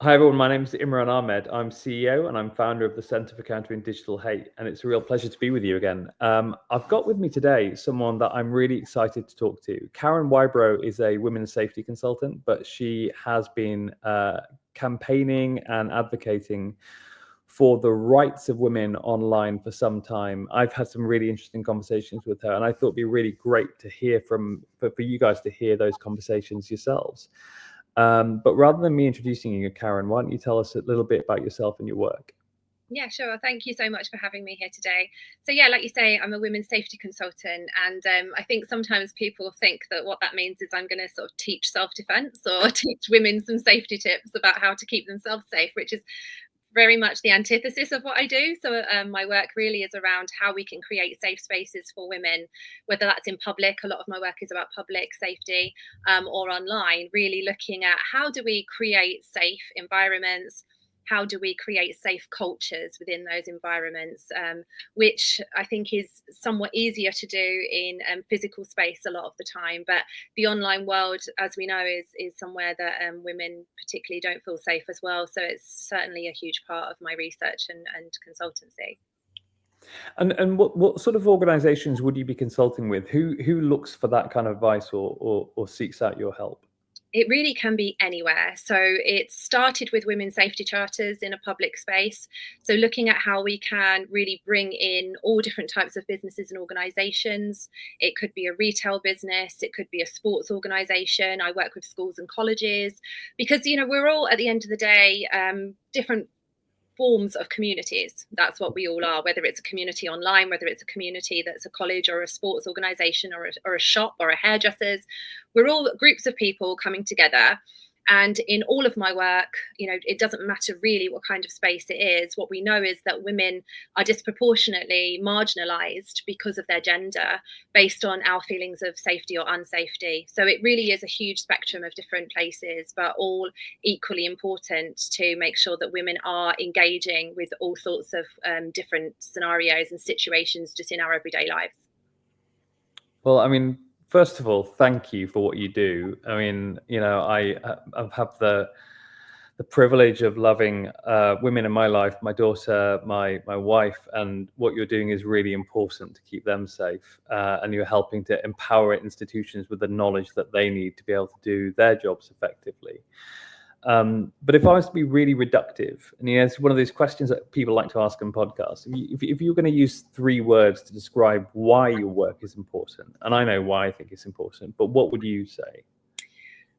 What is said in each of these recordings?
Hi everyone, my name is Imran Ahmed. I'm CEO and I'm founder of the Centre for Countering Digital Hate, and it's a real pleasure to be with you again. I've got with me today someone that I'm really excited to talk to. Karen Whybro is a women's safety consultant, but she has been campaigning and advocating for the rights of women online for some time. I've had some really interesting conversations with her, and I thought it'd be really great to hear for you guys to hear those conversations yourselves. But rather than me introducing you, Karen, why don't you tell us a little bit about yourself and your work? Yeah, sure. Thank you so much for having me here today. So yeah, like you say, I'm a women's safety consultant, and I think sometimes people think that what that means is I'm going to sort of teach self-defense or teach women some safety tips about how to keep themselves safe, which is very much the antithesis of what I do. So my work really is around how we can create safe spaces for women, whether that's in public. A lot of my work is about public safety, or online, really looking at how do we create safe environments, how do we create safe cultures within those environments, which I think is somewhat easier to do in physical space a lot of the time. But the online world, as we know, is somewhere that women particularly don't feel safe as well. So it's certainly a huge part of my research and consultancy. And what sort of organizations would you be consulting with? Who looks for that kind of advice or seeks out your help? It really can be anywhere. So it started with women's safety charters in a public space. So looking at how we can really bring in all different types of businesses and organizations. It could be a retail business, it could be a sports organization. I work with schools and colleges because, we're all at the end of the day, different forms of communities. That's what we all are, whether it's a community online, whether it's a community that's a college or a sports organization or a shop or a hairdresser's. We're all groups of people coming together. And in all of my work, it doesn't matter really what kind of space it is. What we know is that women are disproportionately marginalized because of their gender based on our feelings of safety or unsafety. So it really is a huge spectrum of different places, but all equally important to make sure that women are engaging with all sorts of different scenarios and situations just in our everyday lives. Well, I mean, first of all, thank you for what you do. I mean, I've had the privilege of loving women in my life, my daughter, my wife, and what you're doing is really important to keep them safe. And you're helping to empower institutions with the knowledge that they need to be able to do their jobs effectively. But if I was to be really reductive, and it's one of those questions that people like to ask on podcasts, if you're going to use 3 words to describe why your work is important, and I know why I think it's important, but what would you say?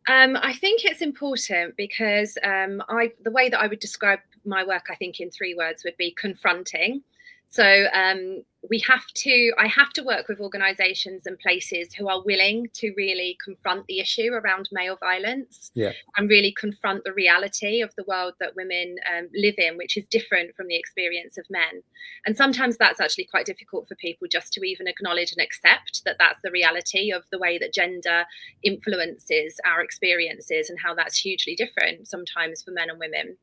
I think it's important because the way that I would describe my work, I think in 3 words, would be confronting. So I have to work with organisations and places who are willing to really confront the issue around male violence, Yeah. and really confront the reality of the world that women live in, which is different from the experience of men. And sometimes that's actually quite difficult for people just to even acknowledge and accept that that's the reality of the way that gender influences our experiences and how that's hugely different sometimes for men and women.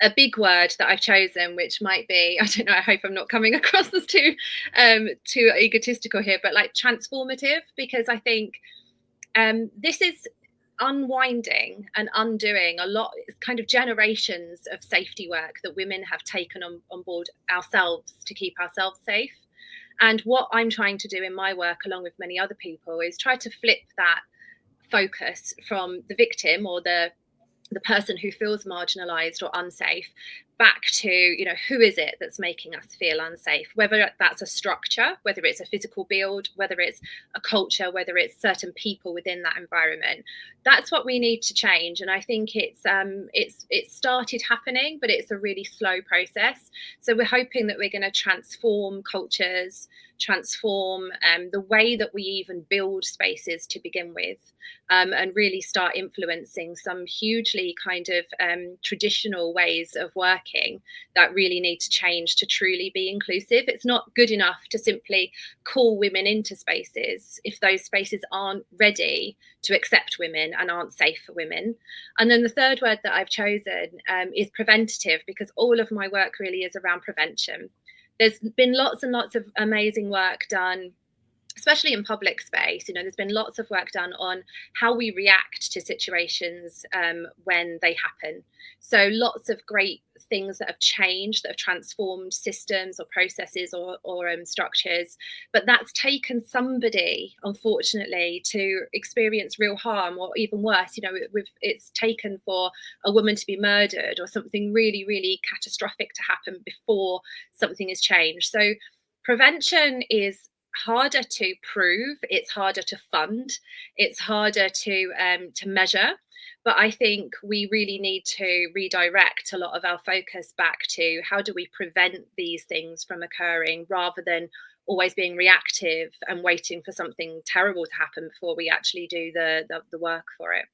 A big word that I've chosen, which might be, I don't know, I hope I'm not coming across as too egotistical here, but like transformative, because I think this is unwinding and undoing a lot, kind of generations of safety work that women have taken on board ourselves to keep ourselves safe. And what I'm trying to do in my work, along with many other people, is try to flip that focus from the victim or the person who feels marginalized or unsafe back to, who is it that's making us feel unsafe, whether that's a structure, whether it's a physical build, whether it's a culture, whether it's certain people within that environment. That's what we need to change, and I think it's started happening, but it's a really slow process. So we're hoping that we're going to transform cultures, transform the way that we even build spaces to begin with, and really start influencing some hugely kind of traditional ways of working that really need to change to truly be inclusive. It's not good enough to simply call women into spaces if those spaces aren't ready to accept women and aren't safe for women. And then the third word that I've chosen is preventative, because all of my work really is around prevention. There's been lots and lots of amazing work done especially in public space, there's been lots of work done on how we react to situations when they happen. So lots of great things that have changed, that have transformed systems or processes or structures, but that's taken somebody, unfortunately, to experience real harm, or even worse, it's taken for a woman to be murdered or something really, really catastrophic to happen before something is changed. So prevention is harder to prove, it's harder to fund, it's harder to measure. But I think we really need to redirect a lot of our focus back to how do we prevent these things from occurring, rather than always being reactive and waiting for something terrible to happen before we actually do the work for it.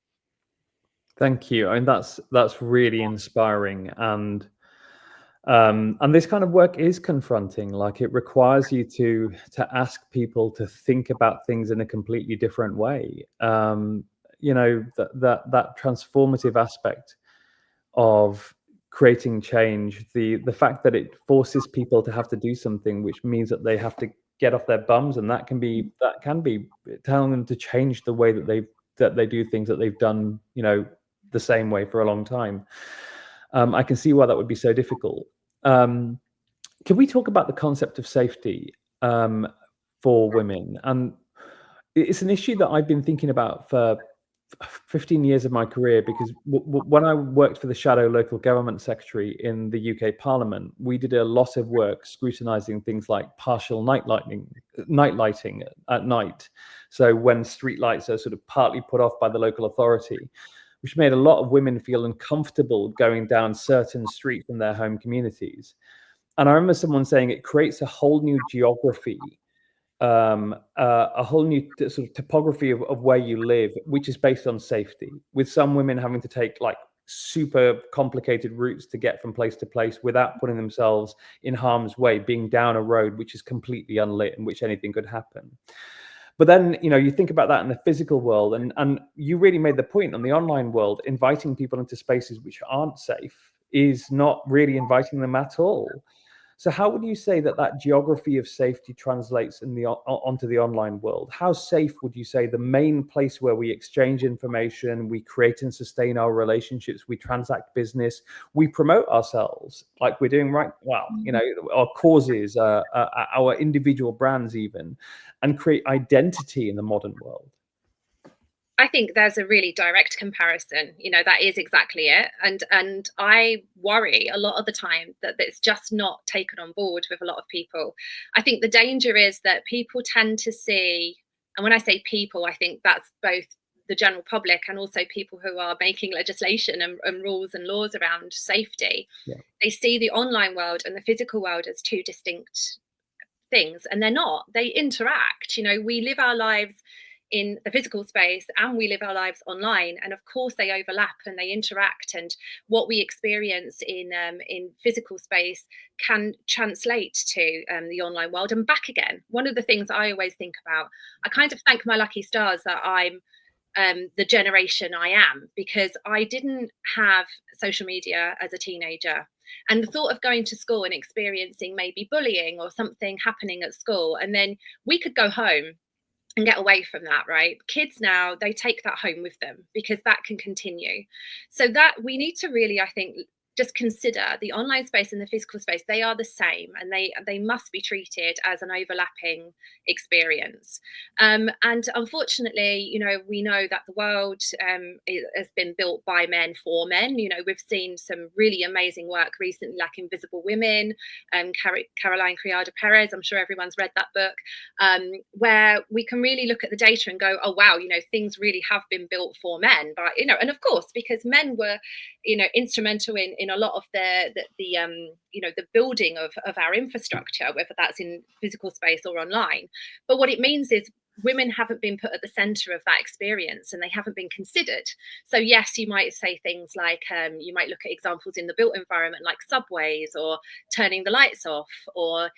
Thank you. I mean, that's really inspiring, and this kind of work is confronting. Like, it requires you to ask people to think about things in a completely different way. That transformative aspect of creating change, the fact that it forces people to have to do something, which means that they have to get off their bums, and that can be telling them to change the way that they do things that they've done, the same way for a long time. I can see why that would be so difficult. Um, can we talk about the concept of safety for women? And it's an issue that I've been thinking about for 15 years of my career, because when I worked for the shadow local government secretary in the UK Parliament, we did a lot of work scrutinising things like partial night lighting at night. So when street lights are sort of partly put off by the local authority, which made a lot of women feel uncomfortable going down certain streets in their home communities. And I remember someone saying it creates a whole new geography, a whole new sort of topography of where you live, which is based on safety, with some women having to take like super complicated routes to get from place to place without putting themselves in harm's way, being down a road which is completely unlit in which anything could happen. But then, you think about that in the physical world, and you really made the point on the online world, inviting people into spaces which aren't safe is not really inviting them at all. So how would you say that geography of safety translates onto the online world? How safe would you say the main place where we exchange information, we create and sustain our relationships, we transact business, we promote ourselves like we're doing right, well, our causes, our individual brands even, and create identity in the modern world? I think there's a really direct comparison. That is exactly it. And I worry a lot of the time that it's just not taken on board with a lot of people. I think the danger is that people tend to see, and when I say people, I think that's both the general public and also people who are making legislation and rules and laws around safety. Yeah. They see the online world and the physical world as two distinct things, and they're not. They interact. We live our lives in the physical space and we live our lives online, and of course they overlap and they interact, and what we experience in physical space can translate to the online world and back again. One of the things I always think about, I kind of thank my lucky stars that I'm the generation I am, because I didn't have social media as a teenager. And the thought of going to school and experiencing maybe bullying or something happening at school, and then we could go home and get away from that, right? Kids now, they take that home with them because that can continue. So that we need to really, I think, just consider the online space and the physical space. They are the same, and they must be treated as an overlapping experience. And unfortunately, we know that the world has been built by men for men. We've seen some really amazing work recently, like Invisible Women, Caroline Criado Perez. I'm sure everyone's read that book, where we can really look at the data and go, oh wow, things really have been built for men. But and of course, because men were instrumental in a lot of the building of our infrastructure, whether that's in physical space or online. But what it means is women haven't been put at the center of that experience, and they haven't been considered. So yes, you might say things like you might look at examples in the built environment like subways, or turning the lights off, or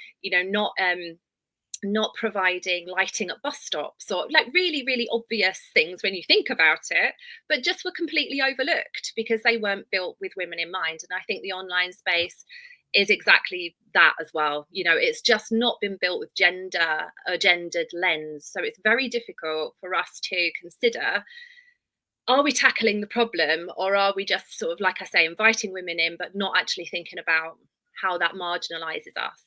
not providing lighting at bus stops, or like really, really obvious things when you think about it, but just were completely overlooked because they weren't built with women in mind. And I think the online space is exactly that as well. You know, it's just not been built with a gendered lens. So it's very difficult for us to consider, are we tackling the problem, or are we just sort of, like I say, inviting women in, but not actually thinking about how that marginalizes us?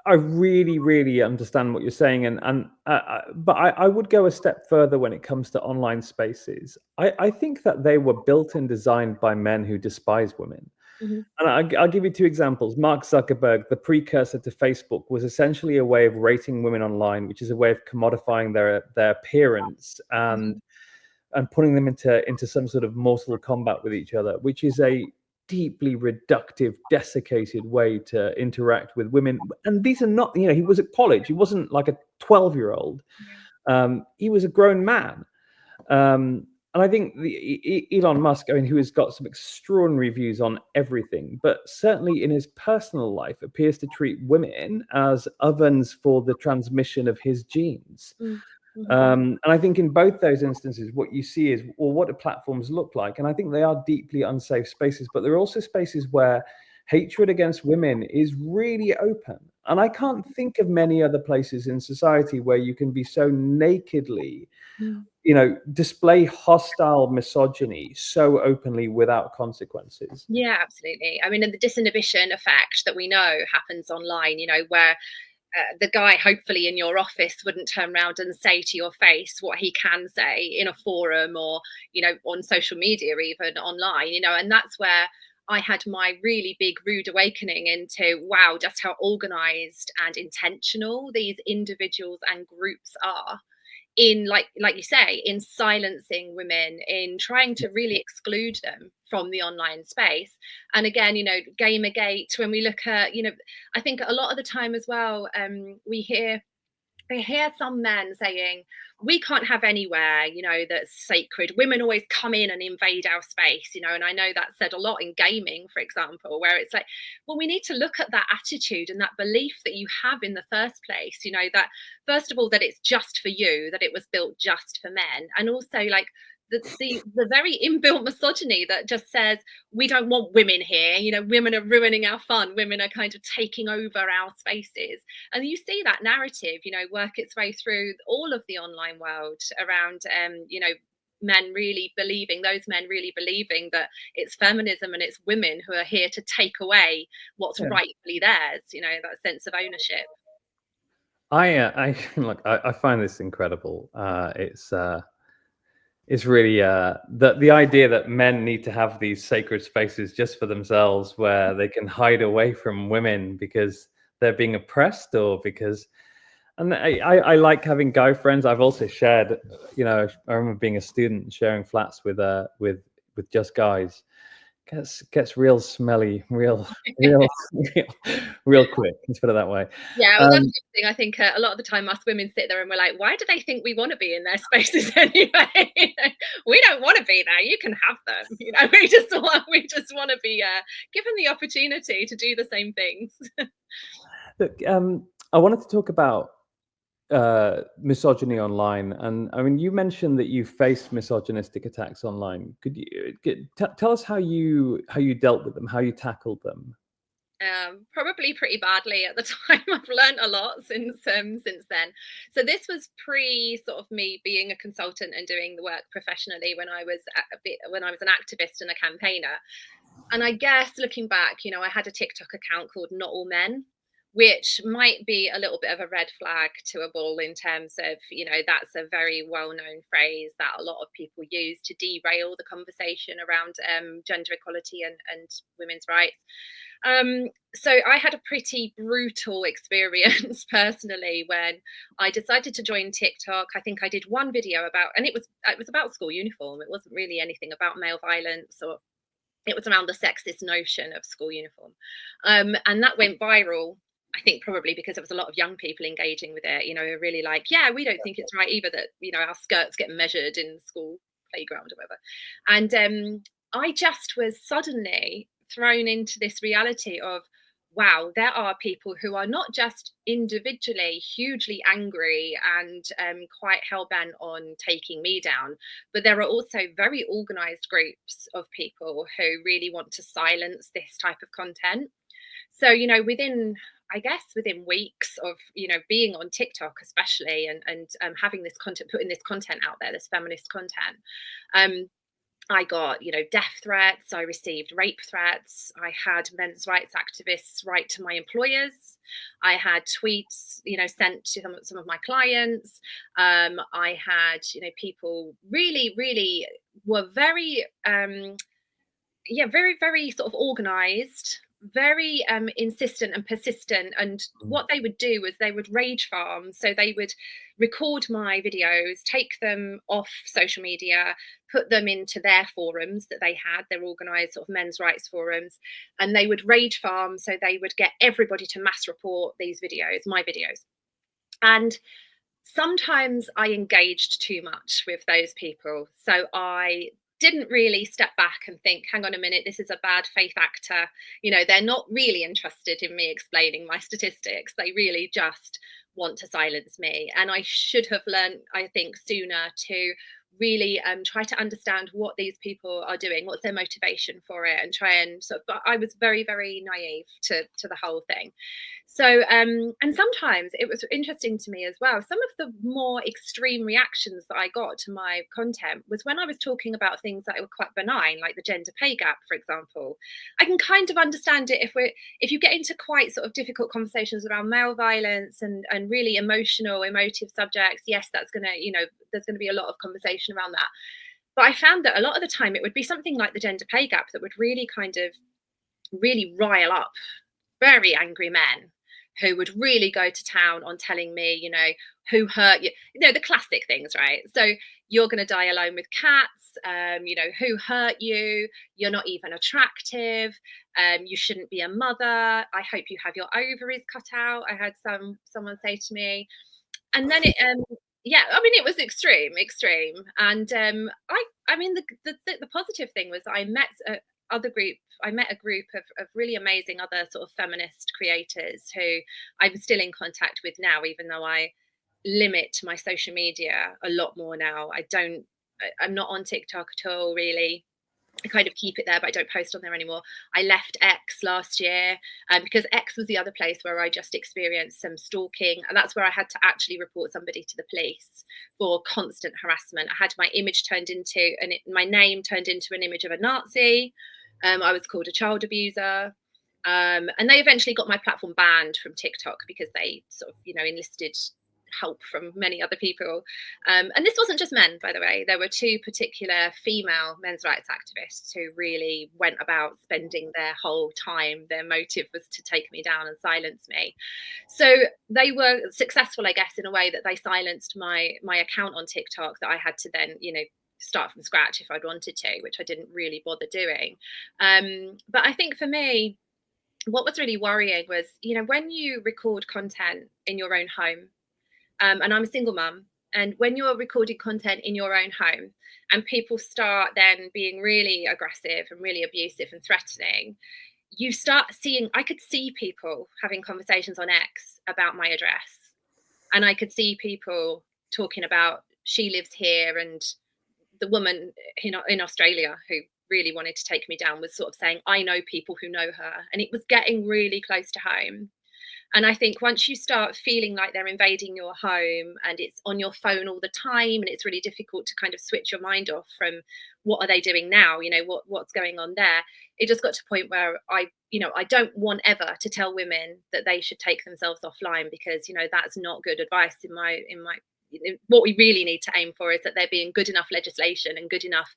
I really, really understand what you're saying, but I would go a step further when it comes to online spaces. I think that they were built and designed by men who despise women. Hmm. And I'll give you two examples. Mark Zuckerberg, the precursor to Facebook, was essentially a way of rating women online, which is a way of commodifying their appearance and putting them into some sort of mortal combat with each other, which is a deeply reductive, desiccated way to interact with women. And these are not, he was at college. He wasn't like a 12-year-old. He was a grown man. And I think Elon Musk, I mean, who has got some extraordinary views on everything, but certainly in his personal life appears to treat women as ovens for the transmission of his genes. Mm-hmm. And I think in both those instances, what you see is, well, what do platforms look like? And I think they are deeply unsafe spaces, but there are also spaces where hatred against women is really open. And I can't think of many other places in society where you can be so nakedly, display hostile misogyny so openly without consequences. Yeah, absolutely. I mean, and the disinhibition effect that we know happens online, where the guy hopefully in your office wouldn't turn around and say to your face what he can say in a forum, or on social media, even online, and that's where I had my really big rude awakening into, wow, just how organized and intentional these individuals and groups are in, like you say, in silencing women, in trying to really exclude them from the online space. And again, Gamergate, when we look at, I think a lot of the time as well, I hear some men saying, we can't have anywhere, that's sacred. Women always come in and invade our space, and I know that's said a lot in gaming, for example, where it's like, well, we need to look at that attitude and that belief that you have in the first place, that first of all, that it's just for you, that it was built just for men. And also, like, the very inbuilt misogyny that just says, we don't want women here, women are ruining our fun, women are kind of taking over our spaces. And you see that narrative work its way through all of the online world around those men really believing that it's feminism and it's women who are here to take away what's rightfully theirs, that sense of ownership. I look, I find this incredible. It's really the idea that men need to have these sacred spaces just for themselves, where they can hide away from women because they're being oppressed, or because. And I like having guy friends. I've also shared, I remember being a student sharing flats with just guys. Gets real smelly, real quick. Let's put it that way. Yeah, well, that's the thing. I think a lot of the time us women sit there and we're like, why do they think we want to be in their spaces anyway? We don't want to be there. You can have them. We just want to be given the opportunity to do the same things. Look, I wanted to talk about misogyny online, and I mean, you mentioned that you faced misogynistic attacks online. Could you tell us how you dealt with them, how you tackled them? Probably pretty badly at the time. I've learned a lot since then. So this was pre sort of me being a consultant and doing the work professionally when I was an activist and a campaigner. And I guess looking back, I had a TikTok account called Not All Men, which might be a little bit of a red flag to a bull in terms of, that's a very well-known phrase that a lot of people use to derail the conversation around gender equality and women's rights. So I had a pretty brutal experience personally when I decided to join TikTok. I think I did one video and it was about school uniform. It wasn't really anything about male violence, or it was around the sexist notion of school uniform. And that went viral. I think probably because there was a lot of young people engaging with it, really like, yeah, we don't think it's right either that, our skirts get measured in school playground or whatever. And I just was suddenly thrown into this reality of, wow, there are people who are not just individually hugely angry and quite hell-bent on taking me down, but there are also very organized groups of people who really want to silence this type of content. So, within, I guess, within weeks of, being on TikTok, especially, and having this content, putting this content out there, this feminist content, I got, death threats. I received rape threats. I had men's rights activists write to my employers. I had tweets, sent to some of my clients. I had, people really, really were very, very, very sort of organized, very insistent and persistent. And what they would do was they would rage farm. So they would record my videos, take them off social media, put them into their forums that they had, their organized sort of men's rights forums, and they would rage farm. So they would get everybody to mass report these videos, my videos. And sometimes I engaged too much with those people. So I didn't really step back and think, hang on a minute, this is a bad faith actor. They're not really interested in me explaining my statistics. They really just want to silence me. And I should have learned, I think, sooner to really try to understand what these people are doing, what's their motivation for it, and try and but I was very, very naive to the whole thing. So and sometimes it was interesting to me as well, some of the more extreme reactions that I got to my content was when I was talking about things that were quite benign, like the gender pay gap, for example. I can kind of understand it if you get into quite sort of difficult conversations around male violence and really emotive subjects. Yes, that's gonna, there's going to be a lot of conversation around that. But I found that a lot of the time it would be something like the gender pay gap that would really kind of really rile up very angry men who would really go to town on telling me, who hurt you, the classic things, right? So you're going to die alone with cats, who hurt you, you're not even attractive, you shouldn't be a mother, I hope you have your ovaries cut out, I had someone say to me. And then it it was extreme. And I mean, the positive thing was I met I met a group of really amazing other sort of feminist creators who I'm still in contact with now, even though I limit my social media a lot more now. I'm not on TikTok at all, really. I kind of keep it there, but I don't post on there anymore. I left X last year because X was the other place where I just experienced some stalking. And that's where I had to actually report somebody to the police for constant harassment. I had my image turned into, my name turned into an image of a Nazi. I was called a child abuser. And they eventually got my platform banned from TikTok because they sort of, enlisted help from many other people. And this wasn't just men, by the way. There were two particular female men's rights activists who really went about spending their whole time. Their motive was to take me down and silence me. So they were successful, I guess, in a way that they silenced my account on TikTok that I had to then, start from scratch if I'd wanted to, which I didn't really bother doing. But I think for me, what was really worrying was, when you record content in your own home, and I'm a single mum. And when you're recording content in your own home and people start then being really aggressive and really abusive and threatening, you start seeing, I could see people having conversations on X about my address. And I could see people talking about she lives here, and the woman in Australia who really wanted to take me down was sort of saying, I know people who know her. And it was getting really close to home. And I think once you start feeling like they're invading your home and it's on your phone all the time, and it's really difficult to kind of switch your mind off from what are they doing now, what's going on there, it just got to a point where I don't want ever to tell women that they should take themselves offline, because that's not good advice in my what we really need to aim for is that there being good enough legislation and good enough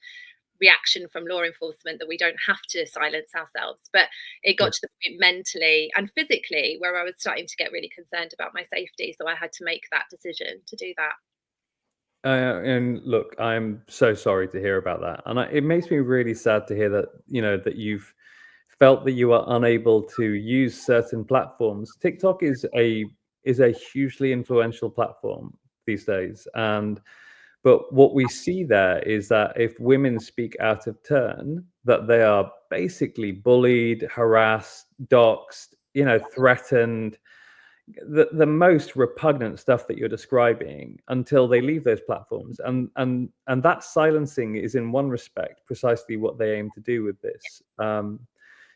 reaction from law enforcement that we don't have to silence ourselves. But it got to the point mentally and physically where I was starting to get really concerned about my safety. So I had to make that decision to do that. And look, I'm so sorry to hear about that, and it makes me really sad to hear that that you've felt that you are unable to use certain platforms. TikTok is a hugely influential platform these days, but what we see there is that if women speak out of turn, that they are basically bullied, harassed, doxxed, threatened, the most repugnant stuff that you're describing until they leave those platforms, and that silencing is in one respect precisely what they aim to do with this.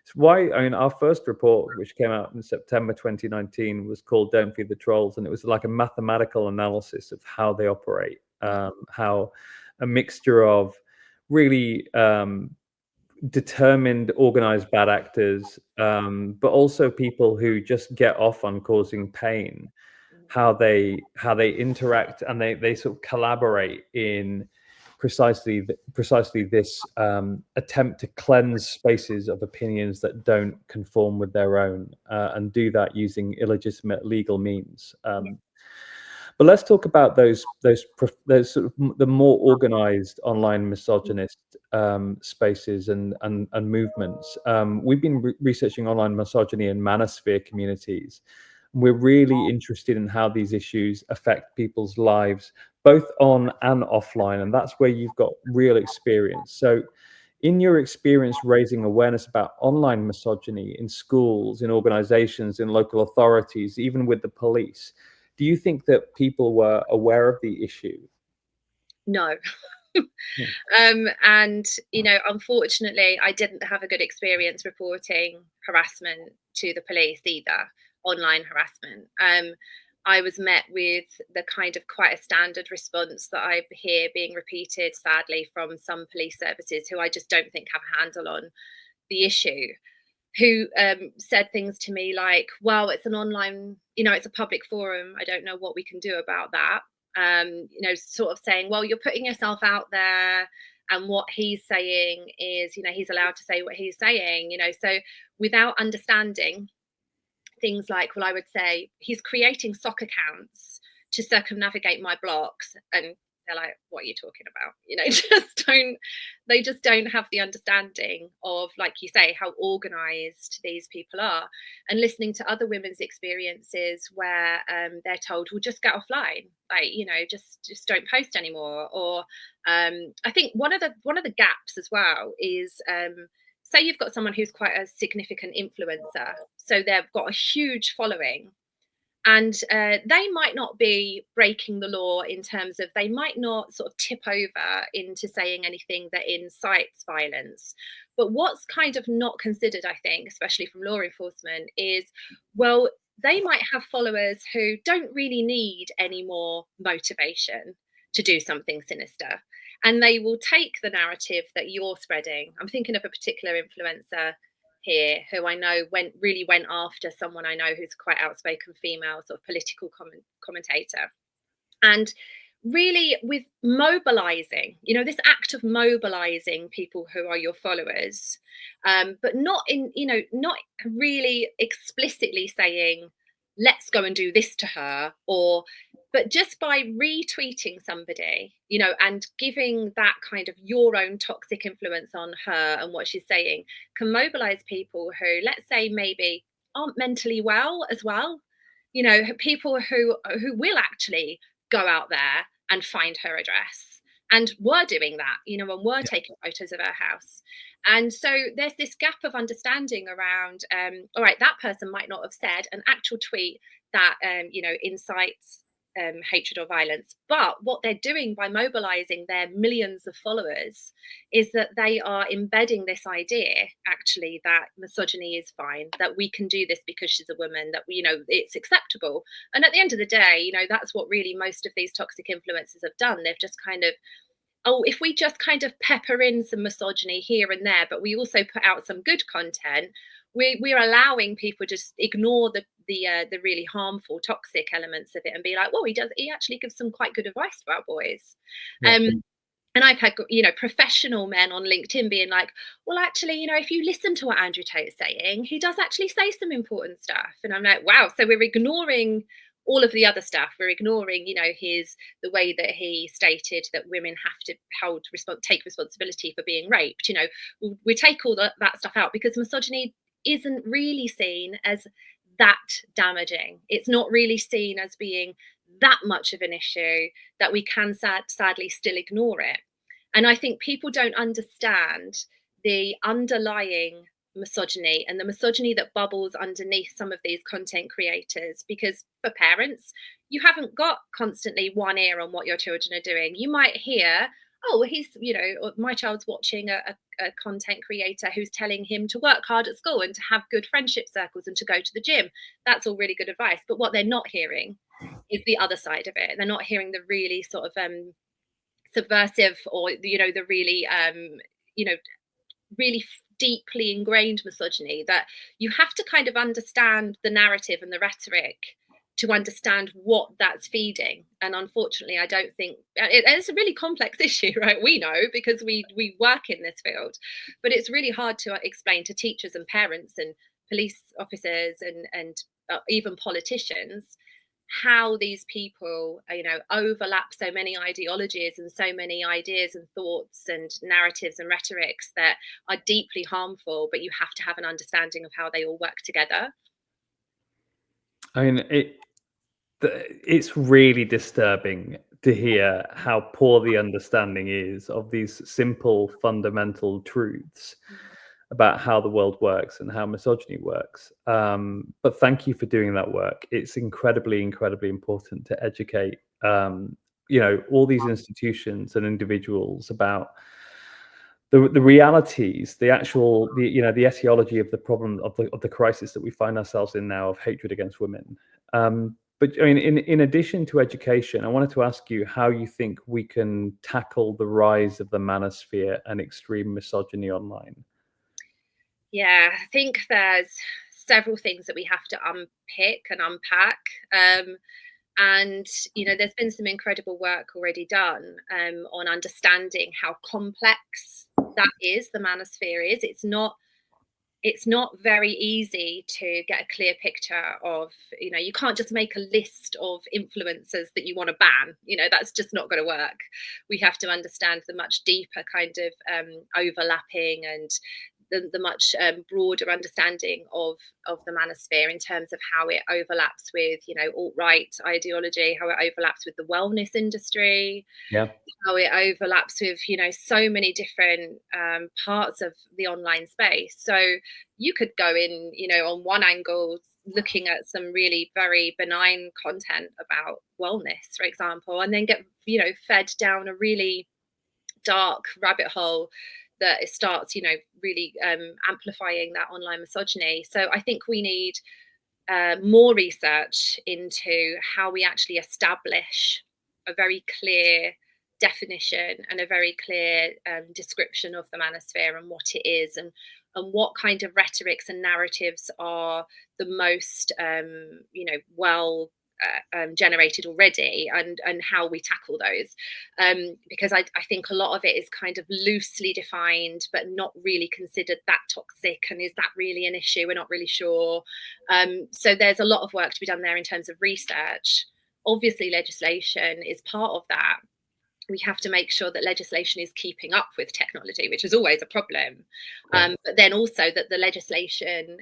It's why, I mean, our first report, which came out in September 2019, was called "Don't Feed the Trolls," and it was like a mathematical analysis of how they operate, how a mixture of really determined, organized bad actors, but also people who just get off on causing pain, how they interact, and they sort of collaborate in precisely this attempt to cleanse spaces of opinions that don't conform with their own, and do that using illegitimate legal means. But let's talk about those sort of the more organized online misogynist spaces and movements. We've been researching online misogyny in manosphere communities. We're really interested in how these issues affect people's lives, both on and offline, and that's where you've got real experience. So, in your experience raising awareness about online misogyny in schools, in organizations, in local authorities, even with the police, do you think that people were aware of the issue? No. Hmm. And unfortunately, I didn't have a good experience reporting harassment to the police either, online harassment. I was met with the kind of quite a standard response that I hear being repeated, sadly, from some police services who I just don't think have a handle on the issue, who said things to me like, well, it's an online, it's a public forum. I don't know what we can do about that. Sort of saying, well, you're putting yourself out there. And what he's saying is, he's allowed to say what he's saying, so without understanding things like, well, I would say he's creating sock accounts to circumnavigate my blocks. And they're like, what are you talking about? They just don't have the understanding of, like you say, how organized these people are. And listening to other women's experiences where they're told, well, just get offline, like, just don't post anymore. Or I think one of the gaps as well is, say you've got someone who's quite a significant influencer, so they've got a huge following, and they might not be breaking the law in terms of, they might not sort of tip over into saying anything that incites violence. But what's kind of not considered, I think, especially from law enforcement, is, well, they might have followers who don't really need any more motivation to do something sinister. And they will take the narrative that you're spreading. I'm thinking of a particular influencer here who I know went after someone I know who's quite outspoken female, sort of political commentator, and really with mobilizing, this act of mobilizing people who are your followers, but not not really explicitly saying, let's go and do this to her, but just by retweeting somebody, and giving that kind of your own toxic influence on her and what she's saying, can mobilize people who, let's say, maybe aren't mentally well as well. People who will actually go out there and find her address. And we're doing that, and we're taking photos of her house. And so there's this gap of understanding around, all right, that person might not have said an actual tweet that, incites hatred or violence. But what they're doing by mobilizing their millions of followers is that they are embedding this idea, actually, that misogyny is fine, that we can do this because she's a woman, that it's acceptable. And at the end of the day, that's what really most of these toxic influencers have done. They've just kind of, oh, if we just kind of pepper in some misogyny here and there, but we also put out some good content, we're allowing people just ignore the really harmful, toxic elements of it and be like, well, he actually gives some quite good advice about boys. Yeah. And I've had, professional men on LinkedIn being like, well, actually, if you listen to what Andrew Tate's saying, he does actually say some important stuff. And I'm like, wow, so we're ignoring all of the other stuff. We're ignoring, the way that he stated that women have to take responsibility for being raped. We take all that stuff out because misogyny isn't really seen as that damaging. It's not really seen as being that much of an issue that we can sadly still ignore it. And I think people don't understand the underlying misogyny and the misogyny that bubbles underneath some of these content creators. Because for parents, you haven't got constantly one ear on what your children are doing. You might hear, oh, he's, my child's watching a content creator who's telling him to work hard at school and to have good friendship circles and to go to the gym. That's all really good advice. But what they're not hearing is the other side of it. They're not hearing the really sort of subversive, or the really really deeply ingrained misogyny, that you have to kind of understand the narrative and the rhetoric to understand what that's feeding. And unfortunately, I don't think it's a really complex issue, right? We know because we work in this field, but it's really hard to explain to teachers and parents and police officers and even politicians how these people overlap so many ideologies and so many ideas and thoughts and narratives and rhetorics that are deeply harmful, but you have to have an understanding of how they all work together. I mean, it's really disturbing to hear how poor the understanding is of these simple fundamental truths about how the world works and how misogyny works. But thank you for doing that work. It's incredibly, incredibly important to educate, all these institutions and individuals about the realities, the actual, the etiology of the problem, of the crisis that we find ourselves in now, of hatred against women. But I mean, in addition to education, I wanted to ask you how you think we can tackle the rise of the manosphere and extreme misogyny online. Yeah, I think there's several things that we have to unpick and unpack. And there's been some incredible work already done on understanding how complex that is, the manosphere is. It's not very easy to get a clear picture of, you can't just make a list of influencers that you want to ban. That's just not going to work. We have to understand the much deeper kind of overlapping and the much broader understanding of the manosphere in terms of how it overlaps with alt-right ideology, how it overlaps with the wellness industry, Yeah. how it overlaps with so many different parts of the online space. So you could go in on one angle looking at some really very benign content about wellness, for example, and then get fed down a really dark rabbit hole that it starts really amplifying that online misogyny. So I think we need more research into how we actually establish a very clear definition and a very clear description of the manosphere and what it is, and what kind of rhetorics and narratives are the most well generated already, and how we tackle those, because I think a lot of it is kind of loosely defined but not really considered that toxic, and is that really an issue? We're not really sure. So there's a lot of work to be done there in terms of research. Obviously legislation is part of that. We have to make sure that legislation is keeping up with technology, which is always a problem. But then also that the legislation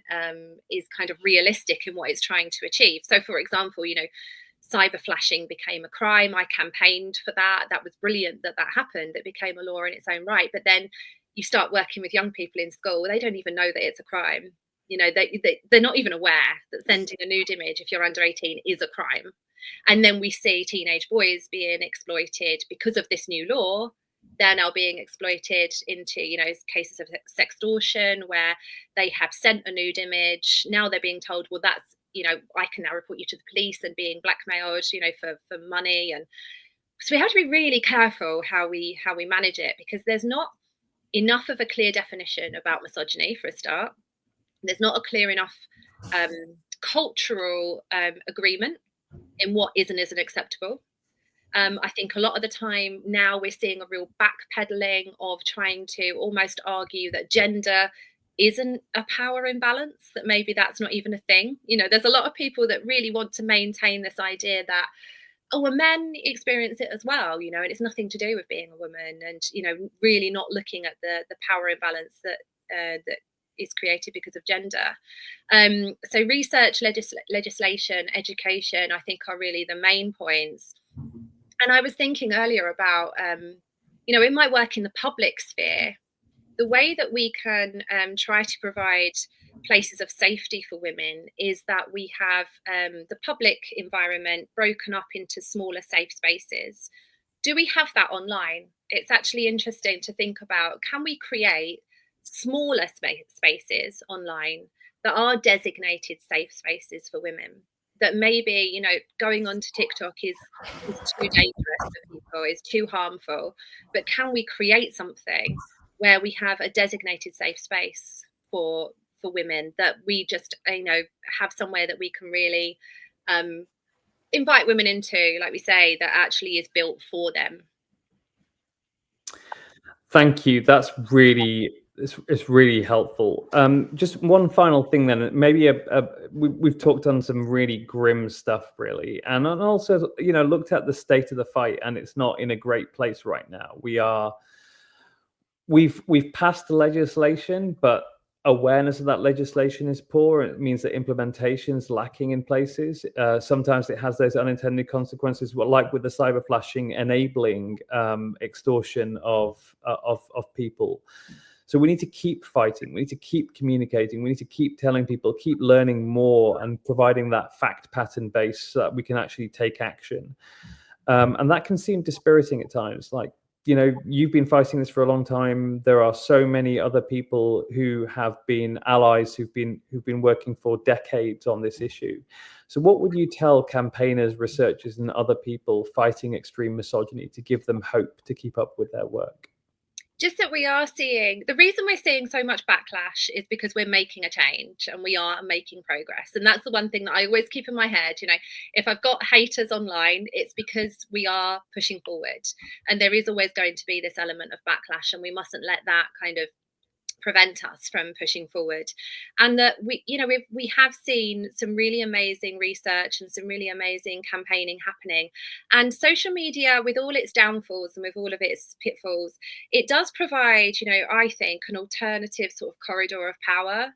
is kind of realistic in what it's trying to achieve. So, for example, cyber flashing became a crime. I campaigned for that. That was brilliant that happened. It became a law in its own right. But then you start working with young people in school, they don't even know that it's a crime. They're not even aware that sending a nude image if you're under 18 is a crime. And then we see teenage boys being exploited because of this new law. They're now being exploited into, cases of sextortion where they have sent a nude image. Now they're being told, well, that's, I can now report you to the police, and being blackmailed, for money. And so we have to be really careful how we manage it, because there's not enough of a clear definition about misogyny, for a start. There's not a clear enough cultural agreement in what is and isn't acceptable. I think a lot of the time now we're seeing a real backpedaling of trying to almost argue that gender isn't a power imbalance, that maybe that's not even a thing. There's a lot of people that really want to maintain this idea that, oh, well, men experience it as well, and it's nothing to do with being a woman, and really not looking at the power imbalance that is created because of gender. So research, legislation, education, I think, are really the main points. And I was thinking earlier about, in my work in the public sphere, the way that we can try to provide places of safety for women is that we have the public environment broken up into smaller safe spaces. Do we have that online? It's actually interesting to think about, can we create smaller spaces online that are designated safe spaces for women? That maybe, you know, going onto TikTok is too dangerous for people, is too harmful. But can we create something where we have a designated safe space for women, that we just, you know, have somewhere that we can really invite women into, like we say, that actually is built for them. Thank you. That's really it's really helpful. Just one final thing then. Maybe we've talked on some really grim stuff, really, and also, you know, looked at the state of the fight, and it's not in a great place right now. We've passed the legislation, but awareness of that legislation is poor. It means that implementation is lacking in places. Sometimes it has those unintended consequences, like with the cyber flashing enabling extortion of people. So we need to keep fighting. We need to keep communicating. We need to keep telling people, keep learning more, and providing that fact pattern base so that we can actually take action. And that can seem dispiriting at times. Like, you know, you've been fighting this for a long time. There are so many other people who have been allies, who've been working for decades on this issue. So what would you tell campaigners, researchers, and other people fighting extreme misogyny to give them hope to keep up with their work? Just that we are seeing, the reason we're seeing so much backlash is because we're making a change and we are making progress. And that's the one thing that I always keep in my head. You know, if I've got haters online, it's because we are pushing forward. And there is always going to be this element of backlash, and we mustn't let that kind of prevent us from pushing forward. And that we, you know, we have seen some really amazing research and some really amazing campaigning happening. And social media, with all its downfalls and with all of its pitfalls, it does provide, you know, I think, an alternative sort of corridor of power.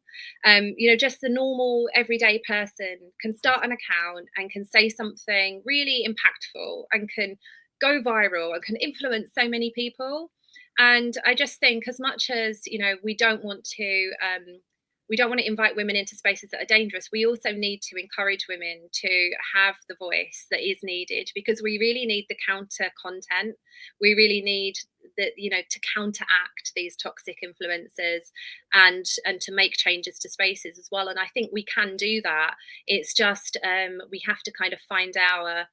You know, just the normal everyday person can start an account and can say something really impactful and can go viral and can influence so many people. And I just think, as much as, you know, we don't want to invite women into spaces that are dangerous, we also need to encourage women to have the voice that is needed, because we really need the counter content. We really need that, you know, to counteract these toxic influences and to make changes to spaces as well. And I think we can do that. It's just we have to kind of find our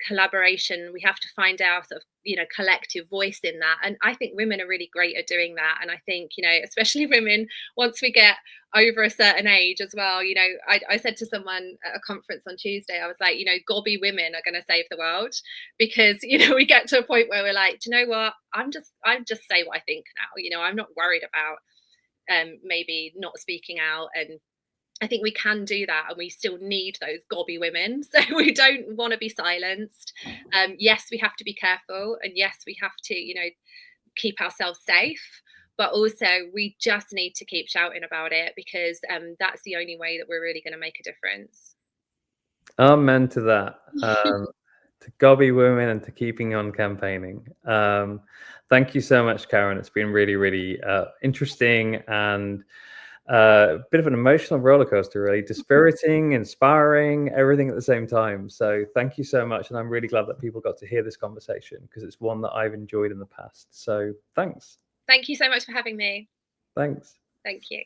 collaboration. We have to find our sort of, you know, collective voice in that. And I think women are really great at doing that. And I think, you know, especially women, once we get over a certain age as well, you know, I said to someone at a conference on Tuesday, I was like, you know, gobby women are going to save the world, because, you know, we get to a point where we're like, do you know what, I just say what I think now. You know, I'm not worried about maybe not speaking out. And I think we can do that, and we still need those gobby women. So we don't want to be silenced. Yes, we have to be careful, and yes, we have to, you know, keep ourselves safe. But also, we just need to keep shouting about it, because that's the only way that we're really going to make a difference. Amen to that. To gobby women and to keeping on campaigning. Thank you so much, Karen. It's been really, really interesting and a bit of an emotional roller coaster, really dispiriting, inspiring, everything at the same time. So thank you so much. And I'm really glad that people got to hear this conversation, because it's one that I've enjoyed in the past. So thanks. Thank you so much for having me. Thanks. Thank you.